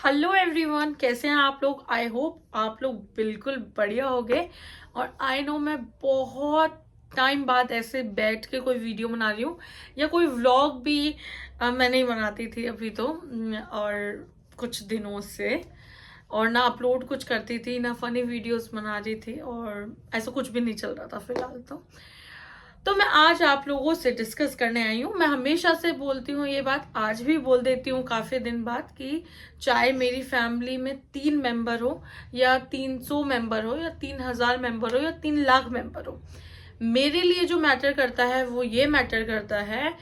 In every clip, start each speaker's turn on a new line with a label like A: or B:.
A: Hello everyone, कैसे हैं आप लोग। आई होप आप लोग बिल्कुल बढ़िया होंगे। और आई नो मैं बहुत टाइम बाद ऐसे बैठ के कोई वीडियो बना रही हूँ या कोई व्लॉग भी मैं नहीं बनाती थी अभी तो और कुछ दिनों से। और ना अपलोड कुछ करती थी ना फनी वीडियोस बना रही थी और ऐसा कुछ भी नहीं चल रहा था फिलहाल तो मैं आज आप लोगों से डिस्कस करने आई हूँ। मैं हमेशा से बोलती हूँ ये बात, आज भी बोल देती हूँ काफी दिन बाद, कि चाहे मेरी फैमिली में 3 मेंबर हो या 300 मेंबर हो या 3000 मेंबर हो या 3 लाख मेंबर हो, मेरे लिए जो मैटर करता है वो ये मैटर करता है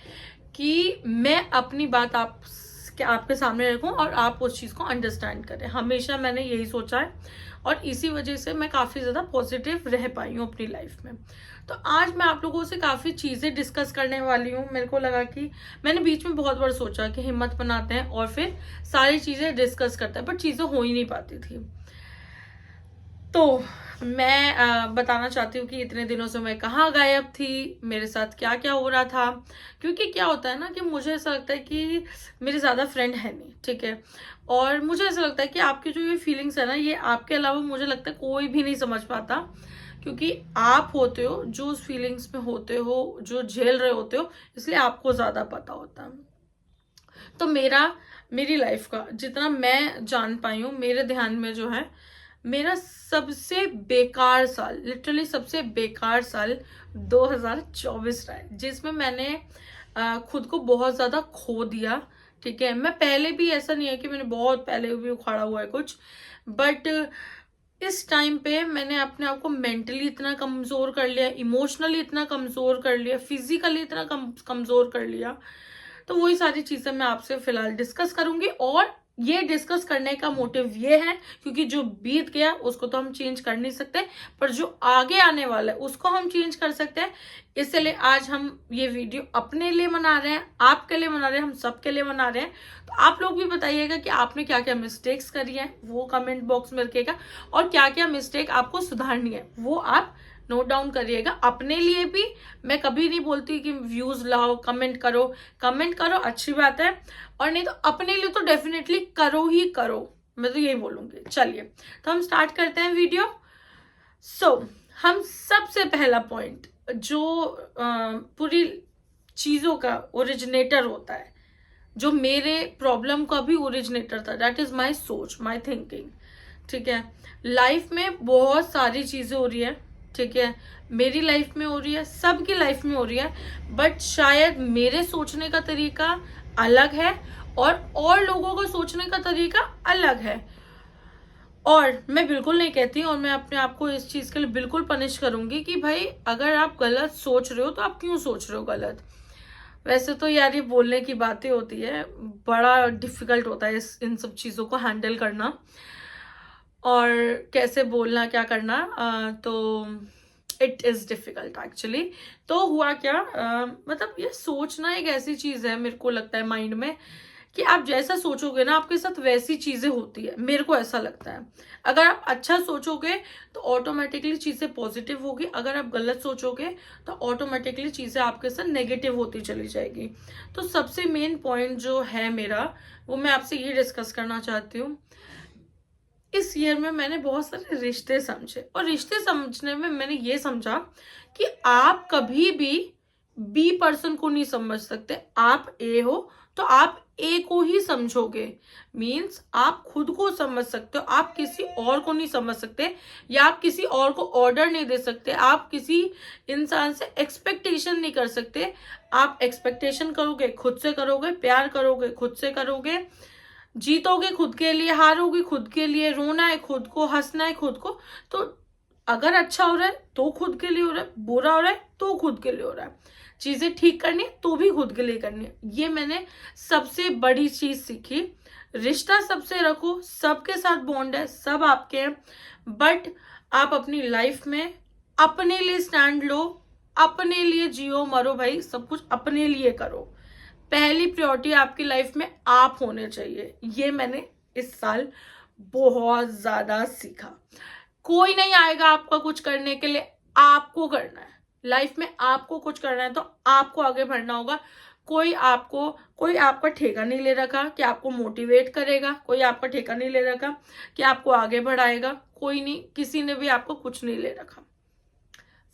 A: कि मैं अपनी बात आपके सामने रखूं और आप उस चीज को अंडरस्टैंड करें। हमेशा मैंने यही सोचा है और इसी वजह से मैं काफी ज्यादा पॉजिटिव रह पाई हूँ अपनी लाइफ में। तो आज मैं आप लोगों से काफी चीजें डिस्कस करने वाली हूँ। मेरे को लगा कि मैंने बीच में बहुत बार सोचा कि हिम्मत बनाते हैं और फिर सारी चीजें डिस्कस करते हैं, बट चीजें हो ही नहीं पाती थी। तो मैं बताना चाहती हूँ कि इतने दिनों से मैं कहाँ गायब थी, मेरे साथ क्या क्या हो रहा था। क्योंकि क्या होता है ना कि मुझे ऐसा लगता है कि मेरे ज़्यादा फ्रेंड है नहीं, ठीक है। और मुझे ऐसा लगता है कि आपकी जो ये फीलिंग्स है ना, ये आपके अलावा मुझे लगता है कोई भी नहीं समझ पाता। क्योंकि आप होते हो जो उस फीलिंग्स में होते हो, जो झेल रहे होते हो, इसलिए आपको ज़्यादा पता होता है। तो मेरी लाइफ का जितना मैं जान पाई हूँ, मेरे ध्यान में जो है, मेरा सबसे बेकार साल, लिटरली सबसे बेकार साल 2024 रहा है, जिसमें मैंने खुद को बहुत ज्यादा खो दिया। ठीक है, मैं पहले भी, ऐसा नहीं है कि मैंने बहुत पहले भी उखाड़ा हुआ है कुछ, बट इस टाइम पे मैंने अपने आप को मेंटली इतना कमजोर कर लिया, इमोशनली इतना कमजोर कर लिया, फिजिकली इतना कमजोर कर लिया। तो वही सारी चीजें मैं आपसे फिलहाल डिस्कस करूंगी। और ये डिस्कस करने का मोटिव ये है क्योंकि जो बीत गया उसको तो हम चेंज कर नहीं सकते, पर जो आगे आने वाला है उसको हम चेंज कर सकते हैं। इसलिए आज हम ये वीडियो अपने लिए बना रहे हैं, आपके लिए बना रहे हैं, हम सबके लिए बना रहे हैं। तो आप लोग भी बताइएगा कि आपने क्या क्या मिस्टेक्स करी है, वो कमेंट बॉक्स में रखिएगा। और क्या क्या मिस्टेक आपको सुधारनी है वो आप नोट डाउन करिएगा अपने लिए भी। मैं कभी नहीं बोलती कि व्यूज लाओ, कमेंट करो। कमेंट करो, अच्छी बात है, और नहीं तो अपने लिए तो डेफिनेटली करो ही करो, मैं तो यही बोलूंगी। चलिए, तो हम स्टार्ट करते हैं वीडियो। हम सबसे पहला पॉइंट जो पूरी चीजों का ओरिजिनेटर होता है, जो मेरे प्रॉब्लम का भी ओरिजिनेटर था, दैट इज माई सोच, माई थिंकिंग। ठीक है, लाइफ में बहुत सारी चीजें हो रही है, ठीक है, मेरी लाइफ में हो रही है, सबकी लाइफ में हो रही है, बट शायद मेरे सोचने का तरीका अलग है और लोगों का सोचने का तरीका अलग है। और मैं बिल्कुल नहीं कहती, और मैं अपने आप को इस चीज के लिए बिल्कुल पनिश करूंगी कि भाई अगर आप गलत सोच रहे हो तो आप क्यों सोच रहे हो गलत। वैसे तो यार ये बोलने की बातें होती है, बड़ा डिफिकल्ट होता है इन सब चीजों को हैंडल करना और कैसे बोलना, क्या करना। तो इट इज डिफिकल्ट एक्चुअली। तो हुआ क्या, मतलब ये सोचना एक ऐसी चीज है, मेरे को लगता है माइंड में, कि आप जैसा सोचोगे ना आपके साथ वैसी चीजें होती है, मेरे को ऐसा लगता है। अगर आप अच्छा सोचोगे तो ऑटोमेटिकली चीजें पॉजिटिव होगी, अगर आप गलत सोचोगे तो ऑटोमेटिकली चीजें आपके साथ नेगेटिव होती चली जाएगी। तो सबसे मेन पॉइंट जो है मेरा, वो मैं आपसे ये डिस्कस करना चाहती हूँ। इस ईयर में मैंने बहुत सारे रिश्ते समझे, और रिश्ते समझने में मैंने ये समझा कि आप कभी भी बी पर्सन को नहीं समझ सकते। आप ए हो तो आप ए को ही समझोगे। मीन्स आप खुद को समझ सकते हो, आप किसी और को नहीं समझ सकते, या आप किसी और को ऑर्डर नहीं दे सकते, आप किसी इंसान से एक्सपेक्टेशन नहीं कर सकते। आप एक्सपेक्टेशन करोगे खुद से करोगे, प्यार करोगे खुद से करोगे, जीतोगे खुद के लिए, हारोगे खुद के लिए, रोना है खुद को, हंसना है खुद को। तो अगर अच्छा हो रहा है तो खुद के लिए हो रहा है, बुरा हो रहा है तो खुद के लिए हो रहा है, चीजें ठीक करनी है तो भी खुद के लिए करनी है। ये मैंने सबसे बड़ी चीज सीखी। रिश्ता सबसे रखो, सबके साथ बॉन्ड है, सब आपके हैं, बट आप अपनी लाइफ में अपने लिए स्टैंड लो, अपने लिए जियो मरो भाई, सब कुछ अपने लिए करो। पहली प्रायोरिटी आपकी लाइफ में आप होने चाहिए। ये मैंने इस साल बहुत ज्यादा सीखा। कोई नहीं आएगा आपका कुछ करने के लिए, आपको करना है। लाइफ में आपको कुछ करना है तो आपको आगे बढ़ना होगा। कोई आपका ठेका नहीं ले रखा कि आपको मोटिवेट करेगा, कोई आपका ठेका नहीं ले रखा कि आपको आगे बढ़ाएगा, कोई नहीं, किसी ने भी आपको कुछ नहीं ले रखा।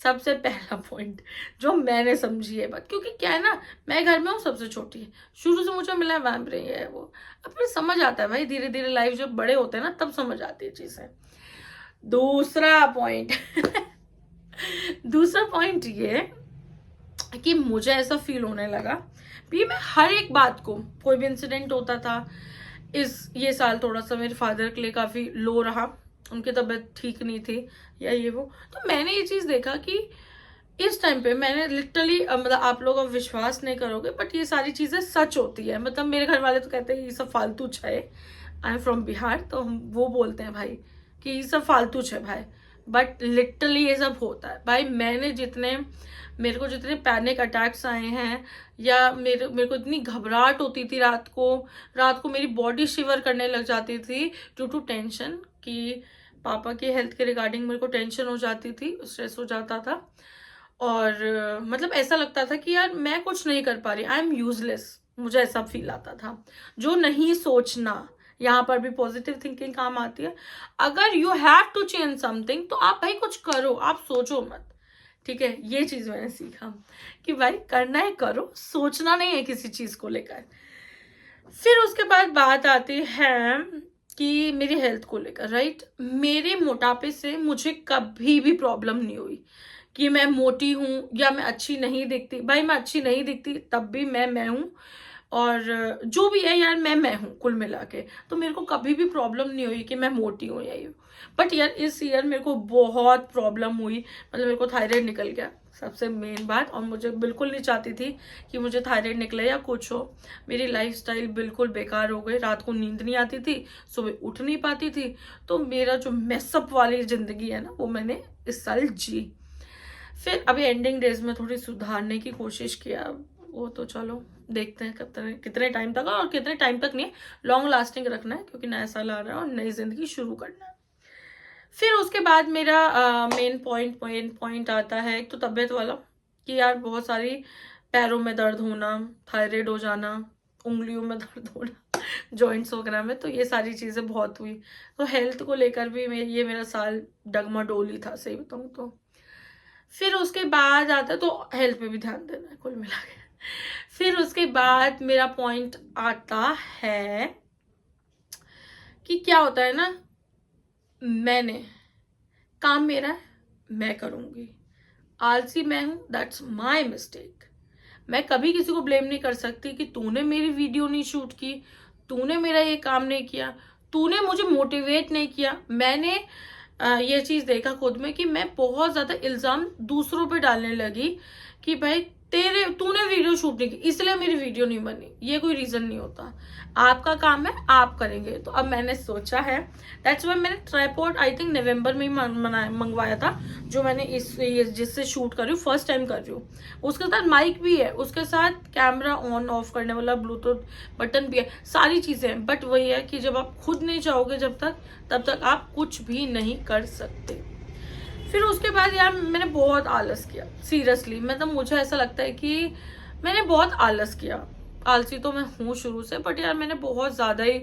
A: सबसे पहला पॉइंट जो मैंने समझी है बात, क्योंकि क्या है ना, मैं घर में हूँ सबसे छोटी है, शुरू से मुझे मिला है वैम्प रही है वो। अब फिर समझ आता है भाई, धीरे धीरे लाइफ जब बड़े होते हैं ना तब समझ आती है चीजें। दूसरा पॉइंट दूसरा पॉइंट ये कि मुझे ऐसा फील होने लगा कि मैं हर एक बात को, कोई भी इंसिडेंट होता था, ये साल थोड़ा सा मेरे फादर के लिए काफी लो रहा, उनकी तबीयत ठीक नहीं थी या ये वो, तो मैंने ये चीज देखा कि इस टाइम पे मैंने लिटरली, मतलब आप लोग अब विश्वास नहीं करोगे बट ये सारी चीजें सच होती है। मतलब मेरे घर वाले तो कहते हैं ये सब फालतू है, आई एम फ्रॉम बिहार, तो हम वो बोलते हैं भाई कि ये सब फालतू है भाई, बट लिटरली ये सब होता है भाई। मेरे को जितने पैनिक अटैक्स आए हैं, या मेरे को इतनी घबराहट होती थी रात को मेरी बॉडी शिवर करने लग जाती थी ड्यू टू टेंशन, कि पापा की हेल्थ के रिगार्डिंग मेरे को टेंशन हो जाती थी, स्ट्रेस हो जाता था, और मतलब ऐसा लगता था कि यार मैं कुछ नहीं कर पा रही, आई एम यूजलेस, मुझे ऐसा फील आता था। जो नहीं सोचना, यहाँ पर भी पॉजिटिव थिंकिंग काम आती है। अगर you have to change something तो आप भाई कुछ करो, आप सोचो मत, ठीक है। ये चीज मैंने सीखा कि भाई करना है करो, सोचना नहीं है किसी चीज को लेकर। फिर उसके बाद बात आती है कि मेरी हेल्थ को लेकर, राइट। मेरे मोटापे से मुझे कभी भी प्रॉब्लम नहीं हुई कि मैं मोटी हूं या मैं अच्छी नहीं दिखती। भाई मैं अच्छी नहीं दिखती तब भी मैं हूं, और जो भी है यार मैं हूं कुल मिला के, तो मेरे को कभी भी प्रॉब्लम नहीं हुई कि मैं मोटी हूं या ये। बट यार इस ईयर मेरे को बहुत प्रॉब्लम हुई, मतलब मेरे को थायराइड निकल गया सबसे मेन बात, और मुझे बिल्कुल नहीं चाहती थी कि मुझे थायराइड निकले या कुछ हो। मेरी लाइफस्टाइल बिल्कुल बेकार हो गई, रात को नींद नहीं आती थी, सुबह उठ नहीं पाती थी, तो मेरा जो मेसअप वाली जिंदगी है ना वो मैंने इस साल जी। फिर अभी एंडिंग डेज में थोड़ी सुधारने की कोशिश किया, वो तो चलो देखते हैं कितने टाइम तक, और कितने टाइम तक नहीं, लॉन्ग लास्टिंग रखना है क्योंकि नया साल आ रहा है और नई जिंदगी शुरू करना है। फिर उसके बाद मेरा मेन पॉइंट आता है एक तो तबीयत वाला, कि यार बहुत सारी पैरों में दर्द होना, थायराइड हो जाना, उंगलियों में दर्द होना, जॉइंट्स वगैरह में, तो ये सारी चीजें बहुत हुई। तो हेल्थ को लेकर भी ये मेरा साल डगमडोली था सही बताऊं तो। फिर उसके बाद आता है, तो हेल्थ पे भी ध्यान देना है कुल मिला के। फिर उसके बाद मेरा पॉइंट आता है कि क्या होता है ना, मैंने काम मेरा है, मैं करूंगी, आलसी मैं हूं, दैट्स माय मिस्टेक। मैं कभी किसी को ब्लेम नहीं कर सकती कि तूने मेरी वीडियो नहीं शूट की, तूने मेरा ये काम नहीं किया, तूने मुझे मोटिवेट नहीं किया। मैंने ये चीज देखा खुद में कि मैं बहुत ज्यादा इल्जाम दूसरों पे डालने लगी कि भाई तूने वीडियो शूट नहीं की इसलिए मेरी वीडियो नहीं बनी। ये कोई रीजन नहीं होता, आपका काम है आप करेंगे। तो अब मैंने सोचा है, दैट्स वाई मैंने ट्राइपॉड आई थिंक नवंबर में ही मंगवाया था, जो मैंने जिससे शूट कर रही हूँ, फर्स्ट टाइम कर रही हूँ। उसके साथ माइक भी है, उसके साथ कैमरा ऑन ऑफ करने वाला ब्लूटूथ बटन भी है, सारी चीजें हैं। बट वही है कि जब आप खुद नहीं चाहोगे तब तक आप कुछ भी नहीं कर सकते। फिर उसके बाद यार मैंने बहुत आलस किया सीरियसली, मतलब मुझे ऐसा लगता है कि मैंने बहुत आलस किया। आलसी तो मैं हूँ शुरू से, बट यार मैंने बहुत ज्यादा ही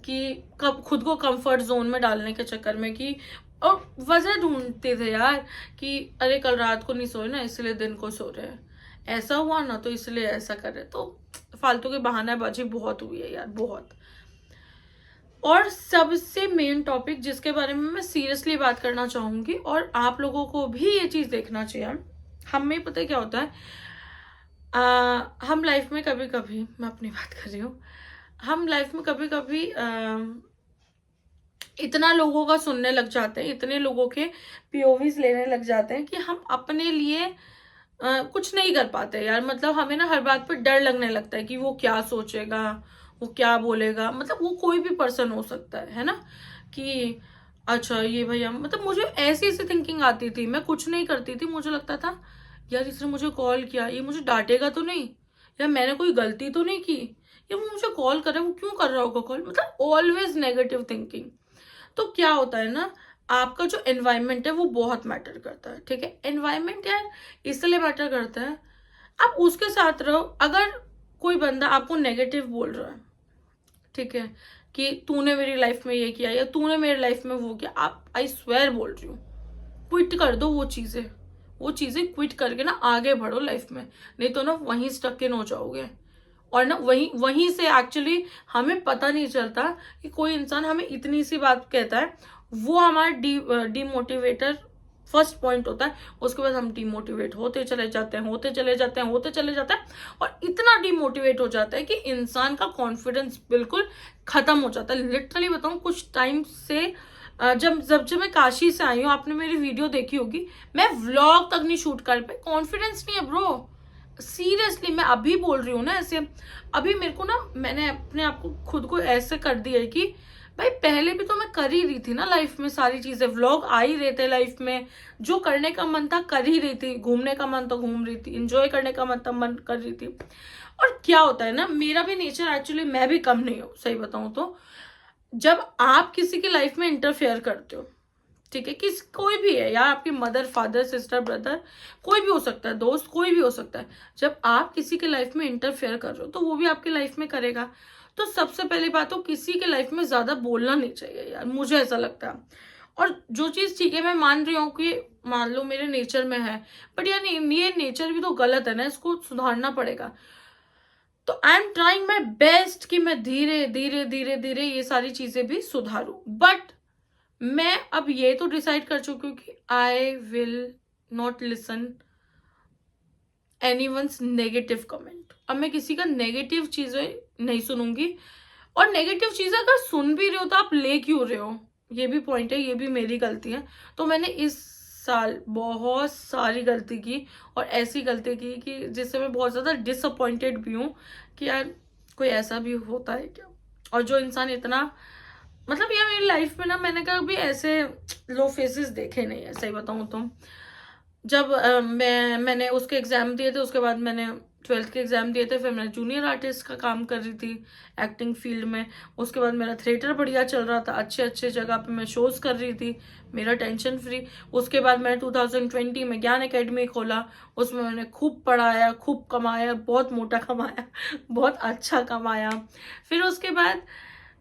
A: कि खुद को कंफर्ट जोन में डालने के चक्कर में कि, और वजह ढूंढते थे यार कि अरे कल रात को नहीं सोए ना इसलिए दिन को सो रहे हैं, ऐसा हुआ ना तो इसलिए ऐसा कर रहे। तो फालतू के बहानाबाजी बहुत हुई है यार, बहुत। और सबसे मेन टॉपिक जिसके बारे में मैं सीरियसली बात करना चाहूंगी, और आप लोगों को भी ये चीज देखना चाहिए, हमें पता है क्या होता है, हम लाइफ में कभी कभी, मैं अपनी बात कर रही हूँ, हम लाइफ में कभी कभी इतना लोगों का सुनने लग जाते हैं, इतने लोगों के पीओवीज लेने लग जाते हैं कि हम अपने लिए कुछ नहीं कर पाते यार। मतलब हमें ना हर बात पर डर लगने लगता है कि वो क्या सोचेगा, वो क्या बोलेगा, मतलब वो कोई भी पर्सन हो सकता है ना, कि अच्छा ये भैया, मतलब मुझे ऐसी ऐसी थिंकिंग आती थी, मैं कुछ नहीं करती थी, मुझे लगता था यार इसने मुझे कॉल किया, ये मुझे डांटेगा तो नहीं, या मैंने कोई गलती तो नहीं की, या वो मुझे कॉल कर रहा है, वो क्यों कर रहा होगा कॉल, मतलब ऑलवेज नेगेटिव थिंकिंग। तो क्या होता है ना, आपका जो एनवायरमेंट है वो बहुत मैटर करता है, ठीक है। एनवायरमेंट यार इसलिए मैटर करता है, आप उसके साथ रहो। अगर कोई बंदा आपको नेगेटिव बोल रहा है, ठीक है, कि तूने मेरी लाइफ में ये किया या तूने मेरी लाइफ में वो किया, आप आई स्वेयर बोल रही हूँ, क्विट कर दो वो चीजें क्विट करके ना आगे बढ़ो लाइफ में, नहीं तो ना वहीं स्टक इन हो जाओगे। और ना वहीं से एक्चुअली हमें पता नहीं चलता कि कोई इंसान हमें इतनी सी बात कहता है, वो हमारा डीमोटिवेटर फर्स्ट पॉइंट होता है। उसके बाद हम डीमोटिवेट होते चले जाते हैं और इतना डीमोटिवेट हो जाता है कि इंसान का कॉन्फिडेंस बिल्कुल खत्म हो जाता है। लिटरली बताऊं, कुछ टाइम से जब मैं काशी से आई हूँ, आपने मेरी वीडियो देखी होगी, मैं व्लॉग तक नहीं शूट कर पाई, कॉन्फिडेंस नहीं है ब्रो, सीरियसली मैं अभी बोल रही हूँ ना ऐसे। अभी मेरे को ना, मैंने अपने आप को खुद को ऐसे कर दिया है कि भाई पहले भी तो मैं कर ही रही थी ना लाइफ में, सारी चीजें व्लॉग आ ही रहे थे लाइफ में, जो करने का मन था कर ही रही थी, घूमने का मन तो घूम रही थी, इंजॉय करने का मन कर रही थी। और क्या होता है ना, मेरा भी नेचर एक्चुअली, मैं भी कम नहीं हूँ सही बताऊं तो, जब आप किसी की लाइफ में इंटरफेयर करते हो, ठीक है, किस कोई भी है यार, आपकी मदर, फादर, सिस्टर, ब्रदर, कोई भी हो सकता है, दोस्त कोई भी हो सकता है, जब आप किसी के लाइफ में इंटरफेयर कर रहे हो तो वो भी आपकी लाइफ में करेगा। तो सबसे पहली बात तो किसी के लाइफ में ज्यादा बोलना नहीं चाहिए यार, मुझे ऐसा लगता है। और जो चीज ठीक है, मैं मान रही हूँ कि मान लो मेरे नेचर में है, बट यार ये नेचर भी तो गलत है ना, इसको सुधारना पड़ेगा। तो I am trying my best कि मैं धीरे धीरे धीरे धीरे ये सारी चीजें भी सुधारूं, बट मैं अब ये तो डिसाइड कर चुकी हूँ कि I will not listen anyone's negative comment. अब मैं किसी का नेगेटिव चीजें नहीं सुनूंगी, और नेगेटिव चीजें अगर सुन भी रहे हो तो आप ले क्यों रहे हो, ये भी पॉइंट है, ये भी मेरी गलती है। तो मैंने इस साल बहुत सारी गलती की, और ऐसी गलती की कि जिससे मैं बहुत ज्यादा डिसअपॉइंटेड भी हूँ कि यार कोई ऐसा भी होता है क्या। और जो इंसान इतना, मतलब यार मेरी लाइफ में ना मैंने कभी ऐसे लो फेसेस देखे नहीं है सही बताऊं तो। जब मैंने उसके एग्जाम दिए थे, उसके बाद मैंने 12th के एग्जाम दिए थे, फिर मैं जूनियर आर्टिस्ट का काम कर रही थी एक्टिंग फील्ड में। उसके बाद मेरा थिएटर बढ़िया चल रहा था, अच्छे अच्छे जगह पे मैं शोज कर रही थी, मेरा टेंशन फ्री। उसके बाद मैंने 2020 में ज्ञान एकेडमी खोला, उसमें मैंने खूब पढ़ाया, खूब कमाया, बहुत मोटा कमाया, बहुत अच्छा कमाया। फिर उसके बाद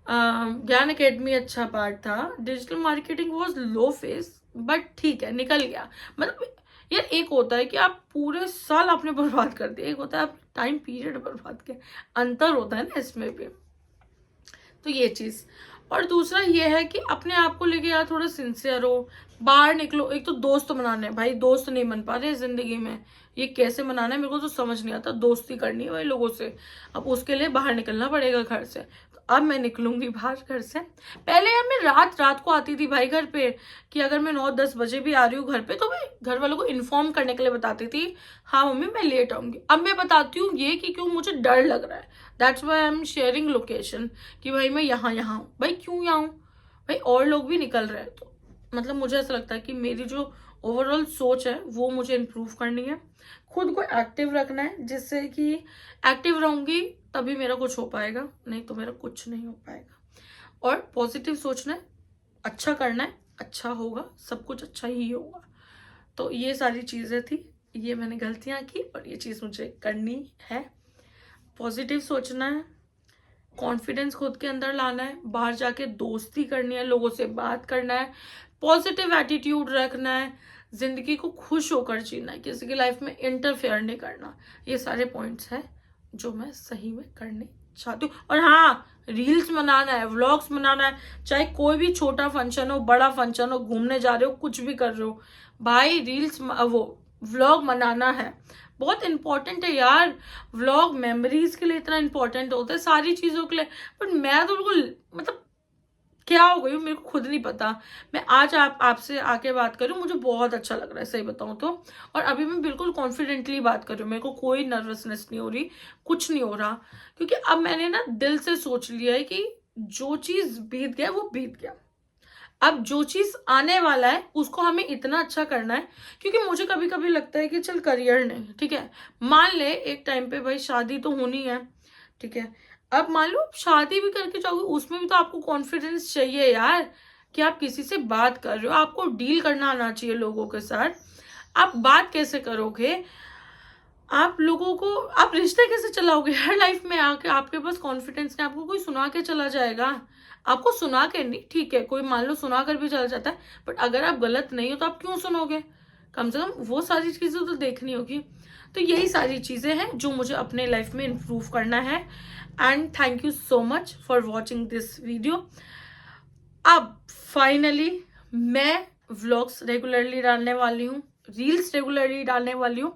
A: ज्ञान एकेडमी अच्छा पार्ट था, digital marketing was low face, but ठीक है निकल गया। मतलब यार एक होता है कि आप पूरे साल आपने बर्बाद कर दिया, एक होता है आप टाइम पीरियड बर्बाद किया, अंतर होता है ना इसमें भी। तो ये चीज, और दूसरा ये है कि अपने आप को लेके यार थोड़ा सिंसियर हो, बाहर निकलो। एक तो दोस्त बनाने हैं भाई, दोस्त नहीं बन पा रहे जिंदगी में, ये कैसे बनाना है मेरे को तो समझ नहीं आता। दोस्ती करनी है भाई लोगों से, अब उसके लिए बाहर निकलना पड़ेगा घर से। तो अब मैं निकलूंगी बाहर घर से। पहले यार मैं रात रात को आती थी भाई घर पे, कि अगर मैं 9-10 बजे भी आ रही हूँ घर पे तो मैं घर वालों को इन्फॉर्म करने के लिए बताती थी, हाँ मम्मी मैं लेट आऊंगी। अब मैं बताती हूँ ये कि क्यों मुझे डर लग रहा है, that's why I am sharing location, कि भाई मैं यहाँ यहाँ हूँ। भाई क्यों यहाँ हूँ भाई, और लोग भी निकल रहे हैं। तो मतलब मुझे ऐसा लगता है कि मेरी जो ओवरऑल सोच है वो मुझे इम्प्रूव करनी है, खुद को एक्टिव रखना है, जिससे कि एक्टिव रहूंगी तभी मेरा कुछ हो पाएगा, नहीं तो मेरा कुछ नहीं हो पाएगा। और पॉजिटिव सोचना है, अच्छा करना है, अच्छा होगा, सब कुछ अच्छा ही होगा। तो ये सारी चीजें थी, ये मैंने गलतियां की और ये चीज मुझे करनी है। पॉजिटिव सोचना है, कॉन्फिडेंस खुद के अंदर लाना है, बाहर जाके दोस्ती करनी है, लोगों से बात करना है, पॉजिटिव एटीट्यूड रखना है, जिंदगी को खुश होकर जीना है, किसी की लाइफ में इंटरफेयर नहीं करना। ये सारे पॉइंट्स हैं जो मैं सही में करने चाहती हूँ। और हाँ, रील्स बनाना है, व्लॉग्स बनाना है, चाहे कोई भी छोटा फंक्शन हो, बड़ा फंक्शन हो, घूमने जा रहे हो, कुछ भी कर रहे हो भाई, रील्स वो व्लॉग बनाना है। बहुत इंपॉर्टेंट है यार व्लॉग, मेमोरीज के लिए इतना इंपॉर्टेंट होता है, सारी चीजों के लिए। बट मैं तो बिल्कुल, मतलब क्या हो गई मेरे को खुद नहीं पता। मैं आज आपसे आके बात कर रही हूँ, मुझे बहुत अच्छा लग रहा है सही बताऊं तो। और अभी मैं बिल्कुल कॉन्फिडेंटली बात कर रही हूँ, मेरे को कोई नर्वसनेस नहीं हो रही, कुछ नहीं हो रहा, क्योंकि अब मैंने ना दिल से सोच लिया है कि जो चीज बीत गया वो बीत गया, अब जो चीज आने वाला है उसको हमें इतना अच्छा करना है। क्योंकि मुझे कभी कभी लगता है कि चल करियर नहीं, ठीक है, मान ले एक टाइम पे भाई शादी तो होनी है, ठीक है, अब मान लो शादी भी करके जाओगे, उसमें भी तो आपको कॉन्फिडेंस चाहिए यार, कि आप किसी से बात कर रहे हो, आपको डील करना आना चाहिए लोगों के साथ। आप बात कैसे करोगे, आप लोगों को, आप रिश्ते कैसे चलाओगे? हर लाइफ में आके आपके पास कॉन्फिडेंस नहीं, आपको कोई सुना के चला जाएगा। आपको सुना के नहीं, ठीक है, कोई मान लो सुना कर भी चला जाता है, बट अगर आप गलत नहीं हो तो आप क्यों सुनोगे? कम से कम वो सारी चीजें तो देखनी होगी। तो यही सारी चीजें हैं जो मुझे अपने लाइफ में इम्प्रूव करना है। And thank you so much for watching this video. अब फाइनली मैं व्लॉग्स रेगुलरली डालने वाली हूँ, रील्स रेगुलरली डालने वाली हूँ,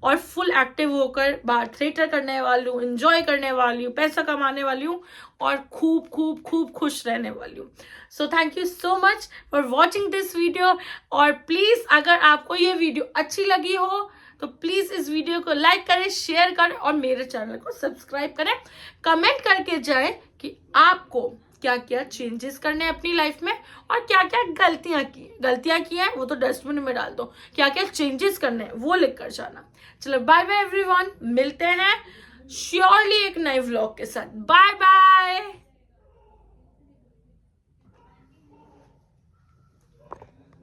A: और फुल एक्टिव होकर बाहर थिएटर करने वाली हूँ, एंजॉय करने वाली हूँ, पैसा कमाने वाली हूँ, और खूब खूब खूब खुश रहने वाली हूँ। So thank you so much for watching this video. और प्लीज अगर आपको ये वीडियो अच्छी लगी हो तो प्लीज इस वीडियो को लाइक करें, शेयर करें, और मेरे चैनल को सब्सक्राइब करें। कमेंट करके जाएं कि आपको क्या क्या चेंजेस करने हैं अपनी लाइफ में, और क्या क्या गलतियां की हैं वो तो डस्टबिन में डाल दो, क्या क्या चेंजेस करने हैं वो लिख कर जाना। चलो बाय बाय एवरीवन, मिलते हैं श्योरली एक नए व्लॉग के साथ। Bye bye.